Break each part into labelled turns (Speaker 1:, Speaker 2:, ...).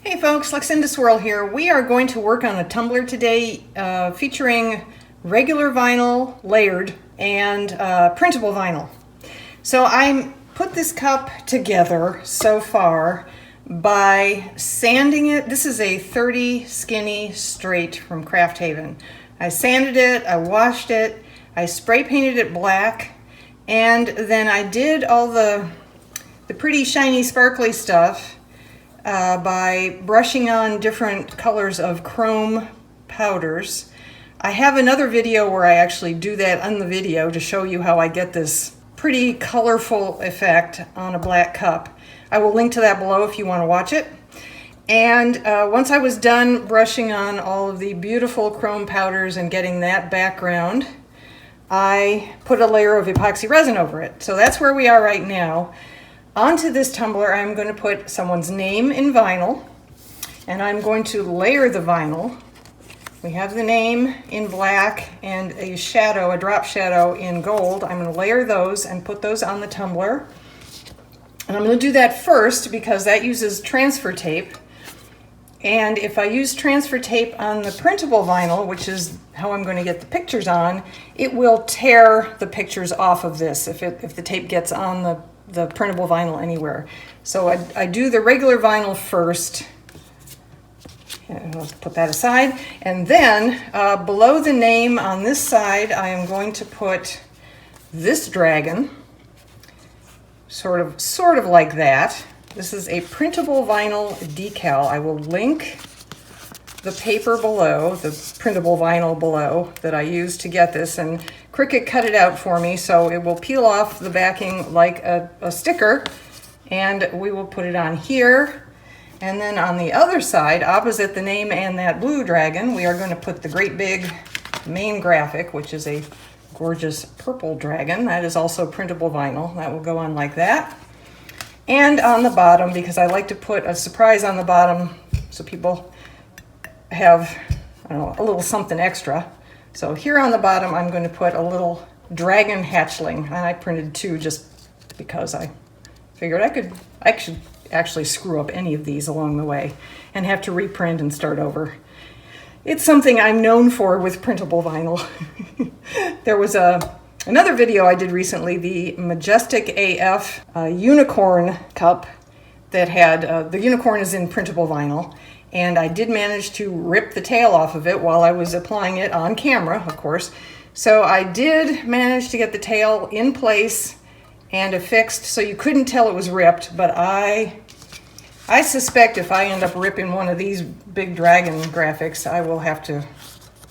Speaker 1: Hey folks, Luxinda Swirl here. We are going to work on a tumbler today featuring regular vinyl, layered, and printable vinyl. So I put this cup together so far by sanding it. This is a 30 skinny straight from Craft Haven. I sanded it, I washed it, I spray painted it black, and then I did all the pretty shiny sparkly stuff by brushing on different colors of chrome powders. I have another video where I actually do that on the video to show you how I get this pretty colorful effect on a black cup. I will link to that below if you want to watch it. And once I was done brushing on all of the beautiful chrome powders and getting that background, I put a layer of epoxy resin over it. So that's where we are right now. Onto this tumbler, I'm going to put someone's name in vinyl, and I'm going to layer the vinyl. We have the name in black and a shadow, a drop shadow in gold. I'm going to layer those and put those on the tumbler. And I'm going to do that first because that uses transfer tape. And if I use transfer tape on the printable vinyl, which is how I'm going to get the pictures on, it will tear the pictures off of this if the tape gets on the printable vinyl anywhere. So I do the regular vinyl first. And I'll put that aside. And then below the name on this side, I am going to put this dragon, sort of like that. This is a printable vinyl decal. I will link the paper below, the printable vinyl below that I used to get this, and Cricut cut it out for me so it will peel off the backing like a sticker, and we will put it on here. And then on the other side, opposite the name and that blue dragon, we are going to put the great big main graphic, which is a gorgeous purple dragon. That is also printable vinyl. That will go on like that. And on the bottom, because I like to put a surprise on the bottom so people have, I don't know, a little something extra. So here on the bottom, I'm going to put a little dragon hatchling, and I printed two just because I figured I could actually screw up any of these along the way and have to reprint and start over. It's something I'm known for with printable vinyl. There was another video I did recently, the Majestic AF unicorn cup that had, the unicorn is in printable vinyl. And I did manage to rip the tail off of it while I was applying it on camera, of course. So I did manage to get the tail in place and affixed so you couldn't tell it was ripped, but I suspect if I end up ripping one of these big dragon graphics, I will have to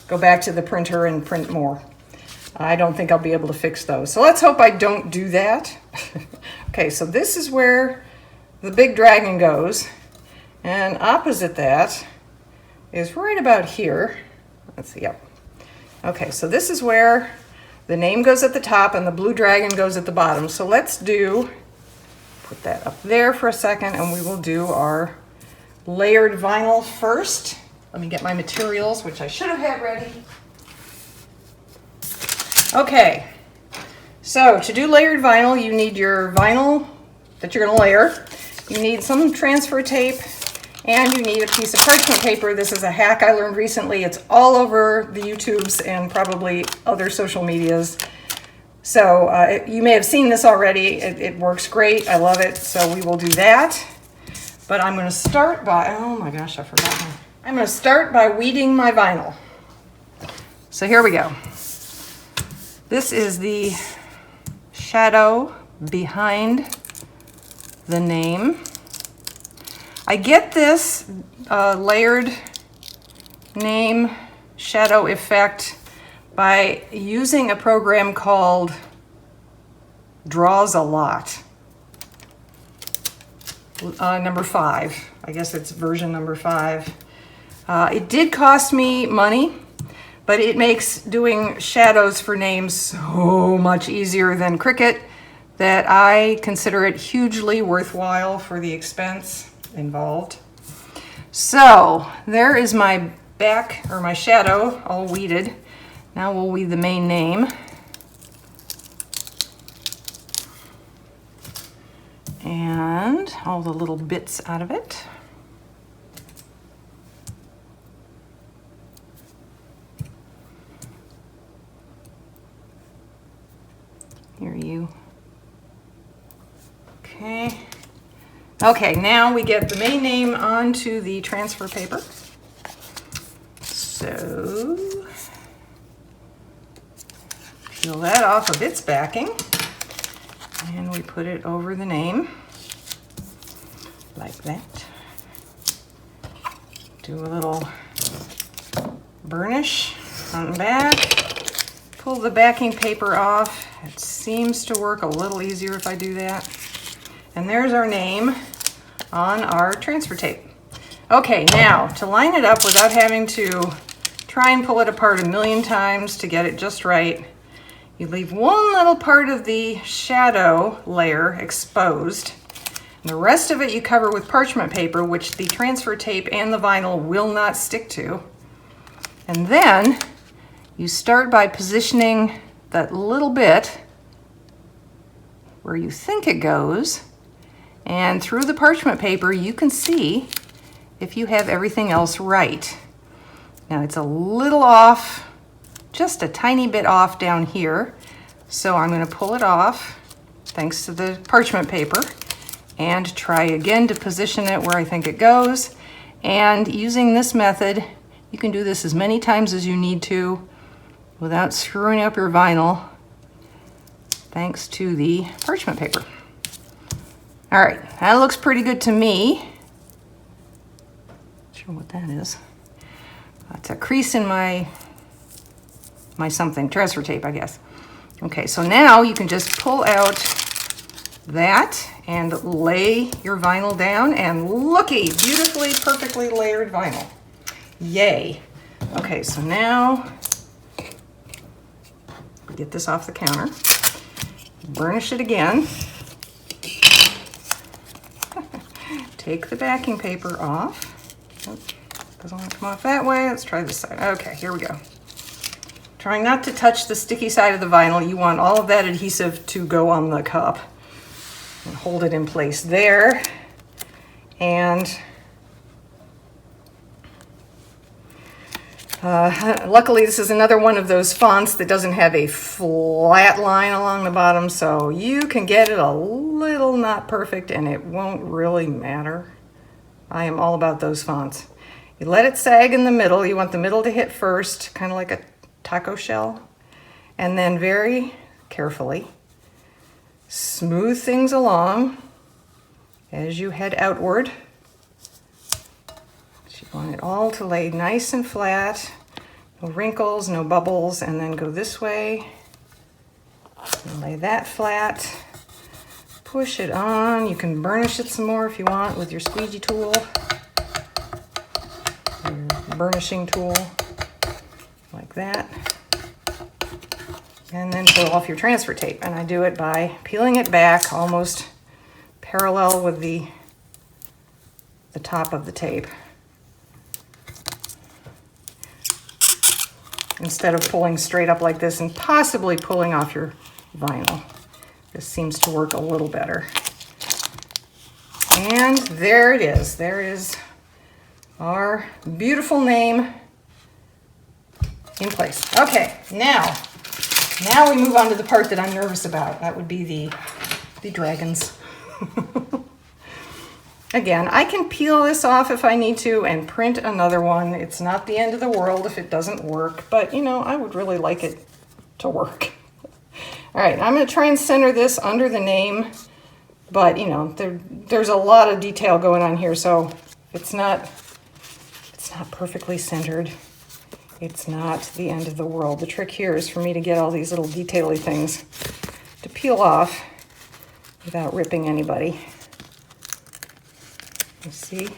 Speaker 1: go back to the printer and print more. I don't think I'll be able to fix those. So let's hope I don't do that. Okay, so this is where the big dragon goes. And opposite that is right about here. Let's see, yep. Okay, so this is where the name goes at the top and the blue dragon goes at the bottom. So let's put that up there for a second, and we will do our layered vinyl first. Let me get my materials, which I should have had ready. Okay, so to do layered vinyl, you need your vinyl that you're gonna layer. You need some transfer tape, and you need a piece of parchment paper. This is a hack I learned recently. It's all over the YouTubes and probably other social medias. So you may have seen this already. It works great. I love it. So we will do that. But I'm going to start by, oh my gosh, I forgot. I'm going to start by weeding my vinyl. So here we go. This is the shadow behind the name. I get this layered name shadow effect by using a program called Draws a Lot. Number 5. I guess it's version number 5. It did cost me money, but it makes doing shadows for names so much easier than Cricut that I consider it hugely worthwhile for the expense involved. So there is my back, or my shadow, all weeded. Now we'll weed the main name. And all the little bits out of it. Okay. Okay, now we get the main name onto the transfer paper. So, peel that off of its backing, and we put it over the name, like that. Do a little burnish on the back. Pull the backing paper off. It seems to work a little easier if I do that. And there's our name on our transfer tape. Okay, now to line it up without having to try and pull it apart a million times to get it just right, you leave one little part of the shadow layer exposed. And the rest of it you cover with parchment paper, which the transfer tape and the vinyl will not stick to. And then you start by positioning that little bit where you think it goes, and through the parchment paper you can see if you have everything else right. Now it's a little off, just a tiny bit off down here, so I'm going to pull it off thanks to the parchment paper and try again to position it where I think it goes. And using this method, you can do this as many times as you need to without screwing up your vinyl, thanks to the parchment paper. All right, that looks pretty good to me. Not sure what that is. It's a crease in my something, transfer tape, I guess. Okay, so now you can just pull out that and lay your vinyl down, and looky, beautifully, perfectly layered vinyl. Yay. Okay, so now get this off the counter, burnish it again, take the backing paper off. Oops, doesn't want to come off that way. Let's try this side. Okay, here we go. Trying not to touch the sticky side of the vinyl. You want all of that adhesive to go on the cup and hold it in place there. And luckily this is another one of those fonts that doesn't have a flat line along the bottom, so you can get it a little not perfect and it won't really matter. I am all about those fonts. You let it sag in the middle. You want the middle to hit first, kind of like a taco shell, and then very carefully smooth things along as you head outward. You want it all to lay nice and flat, no wrinkles, no bubbles, and then go this way and lay that flat. Push it on. You can burnish it some more if you want with your squeegee tool, your burnishing tool, like that. And then pull off your transfer tape. And I do it by peeling it back almost parallel with the top of the tape, instead of pulling straight up like this and possibly pulling off your vinyl. This seems to work a little better. And there it is. There is our beautiful name in place. Okay, now we move on to the part that I'm nervous about. That would be the dragons. Again, I can peel this off if I need to and print another one. It's not the end of the world if it doesn't work, but you know, I would really like it to work. All right, I'm going to try and center this under the name, but you know, there's a lot of detail going on here, so it's not perfectly centered. It's not the end of the world. The trick here is for me to get all these little detaily things to peel off without ripping anybody. You see?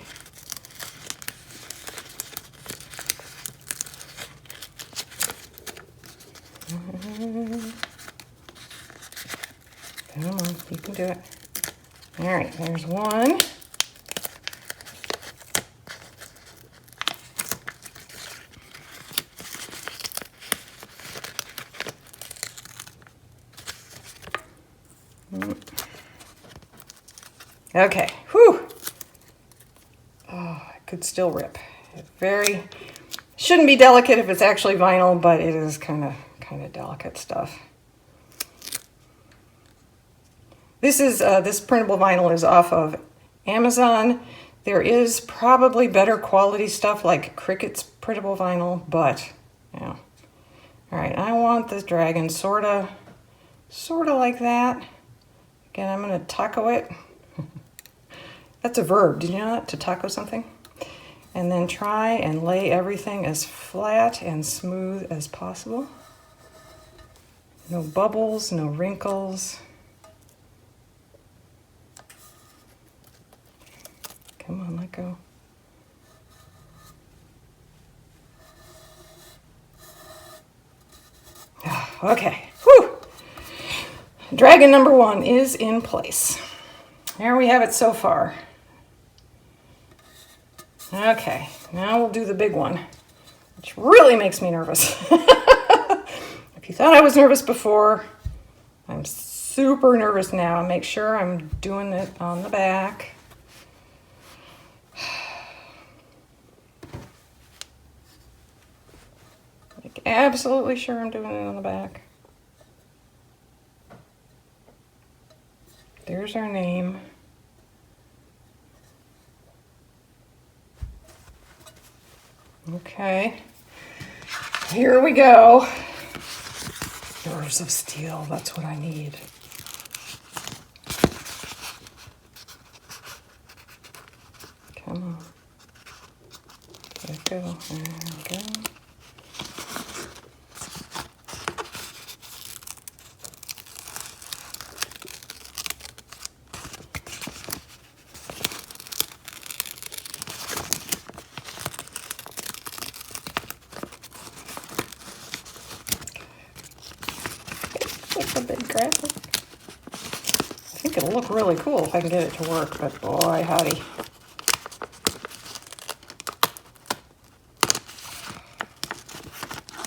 Speaker 1: Come on, you can do it. All right, there's one. Okay, whew. Oh, it could still rip. It shouldn't be delicate if it's actually vinyl, but it is kind of delicate stuff. This printable vinyl is off of Amazon. There is probably better quality stuff like Cricut's printable vinyl, but yeah. All right, I want this dragon sort of like that. Again, I'm going to taco it. That's a verb, did you know that? To taco something? And then try and lay everything as flat and smooth as possible. No bubbles, no wrinkles. Come on, let go. Okay, whew. Dragon number 1 is in place. There we have it so far. Okay, now we'll do the big one, which really makes me nervous. If you thought I was nervous before, I'm super nervous now. Make sure I'm doing it on the back. Like absolutely sure I'm doing it on the back. There's our name. Okay, here we go. Nerves of steel, that's what I need. Come on. There we go. There we go. It's a big graphic. I think it'll look really cool if I can get it to work, but boy, howdy.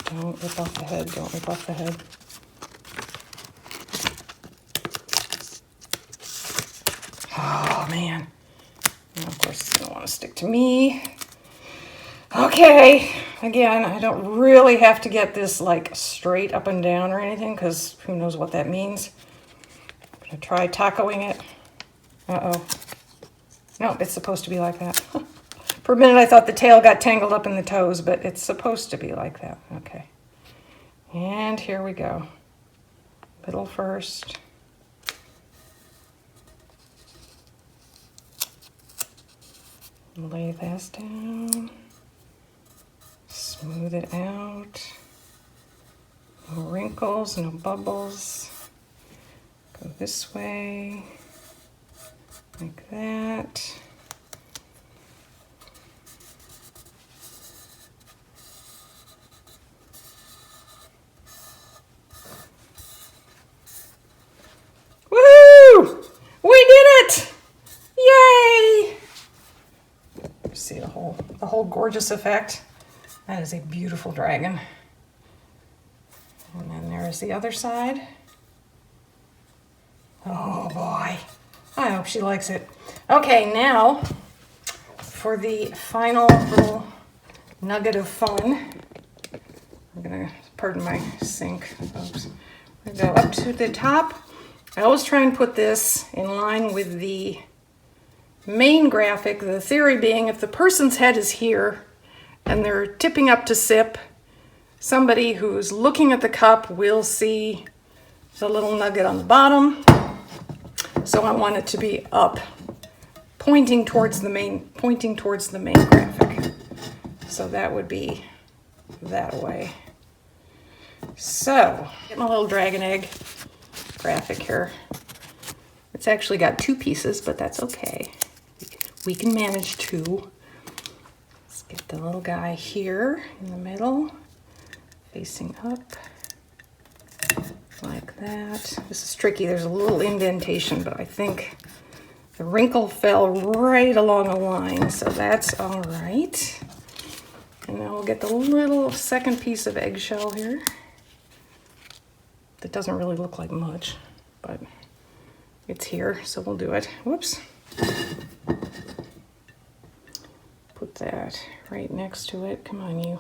Speaker 1: Don't rip off the head, don't rip off the head. Oh, man. Now, of course, it's going to want to stick to me. Okay, again, I don't really have to get this like straight up and down or anything because who knows what that means. I'm going to try tacoing it. Uh-oh. No, it's supposed to be like that. For a minute I thought the tail got tangled up in the toes, but it's supposed to be like that. Okay. And here we go. Middle first. Lay this down. Smooth it out. No wrinkles, no bubbles. Go this way. Like that. Woohoo! We did it! Yay! See the whole gorgeous effect. That is a beautiful dragon. And then there's the other side. Oh boy. I hope she likes it. Okay, now for the final little nugget of fun. I'm gonna, pardon my sink, folks. I'm gonna go up to the top. I always try and put this in line with the main graphic, the theory being if the person's head is here and they're tipping up to sip, somebody who's looking at the cup will see the little nugget on the bottom. So I want it to be up, pointing towards the main graphic. So that would be that way. So, get my little dragon egg graphic here. It's actually got 2 pieces, but that's okay. We can manage 2. Let's get the little guy here in the middle, facing up like that. This is tricky. There's a little indentation, but I think the wrinkle fell right along the line, so that's all right. And now we'll get the little second piece of eggshell here. That doesn't really look like much, but it's here, so we'll do it. Whoops. Put that right next to it. Come on, you.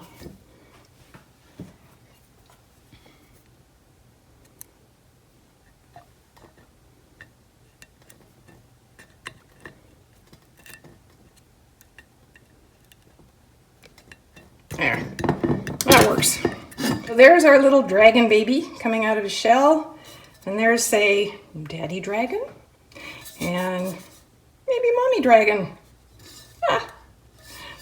Speaker 1: There, that works. So there's our little dragon baby coming out of his shell. And there's, say, daddy dragon. And maybe mommy dragon. Ah,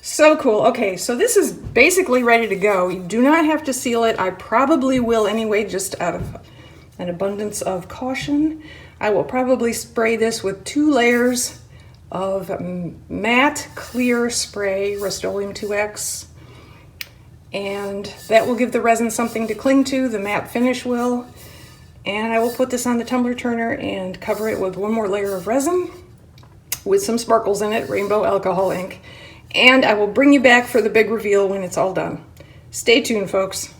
Speaker 1: so cool. Okay, so this is basically ready to go. You do not have to seal it. I probably will anyway, just out of an abundance of caution. I will probably spray this with 2 layers of matte clear spray, Rust-Oleum 2X. And that will give the resin something to cling to, the matte finish will. And I will put this on the tumbler turner and cover it with 1 more layer of resin with some sparkles in it, rainbow alcohol ink. And I will bring you back for the big reveal when it's all done. Stay tuned, folks.